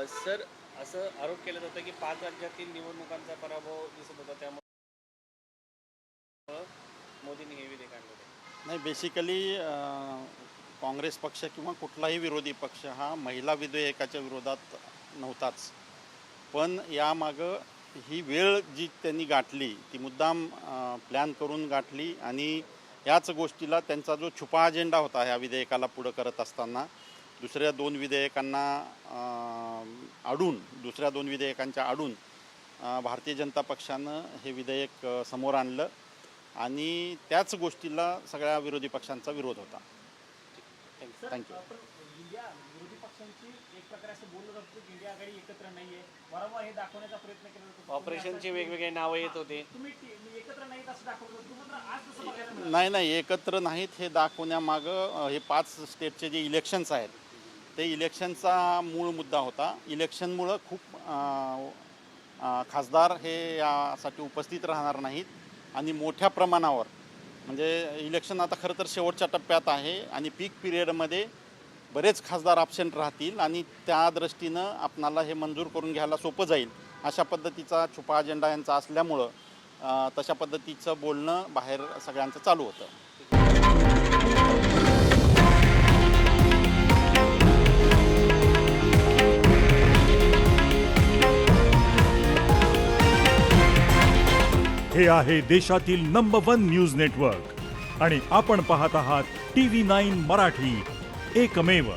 Sir, असं आरोप केला जातं की 5 राज्यातील निवडणुकांचा पराभव दिसत होता, त्यामुळे मोदींनी हे विधेयक आणलं होतं. नाही, बेसिकली काँग्रेस पक्ष किंवा कुठलाही विरोधी पक्ष हा महिला विधेयकाच्या विरोधात नव्हताच. पण यामागं ही वेळ जी त्यांनी गाठली ती मुद्दाम प्लॅन करून गाठली आणि याच गोष्टीला त्यांचा जो छुपा अजेंडा होता ह्या विधेयकाला पुढं करत असताना दुसऱ्या दोन विधेयकांना दुसऱ्या दोन विधेयकांच्या आडून भारतीय जनता पक्षानं हे विधेयक समोर आणलं आणि त्याच गोष्टीला सगळ्या विरोधी पक्षांचा विरोध होता. थँक्यू. इंडिया विरोधी पक्षांची एक प्रकारे असं बोललं जातं की इंडिया आघाडी एकत्र नाहीये, वारंवार हे दाखवण्याचा प्रयत्न केला जातो. ऑपरेशनची वेगवेगळे नावं येत होते. तुम्ही एकत्र नाहीत असं दाखवलं जातं, मात्र आज तसं बघायला मिळालं. नाही, एकत्र नाहीत हे दाखवण्यामागं हे 5 स्टेटचे जे इलेक्शन्स आहेत ते इलेक्शनचा मूळ मुद्दा होता. इलेक्शनमुळं खूप खासदार हे यासाठी उपस्थित राहणार नाहीत आणि मोठ्या प्रमाणावर म्हणजे इलेक्शन आता खरं तर शेवटच्या टप्प्यात आहे आणि पीक पिरियडमध्ये बरेच खासदार ॲब्सेंट राहतील आणि त्या दृष्टीनं आपणाला हे मंजूर करून घ्यायला सोपं जाईल अशा पद्धतीचा छुपा अजेंडा यांचा असल्यामुळं तशा पद्धतीचं बोलणं बाहेर सगळ्यांचं चालू होतं. हे आहे देशातील नंबर 1 न्यूज नेटवर्क आणि आपण पाहत आहात TV9 मराठी, एकमेव.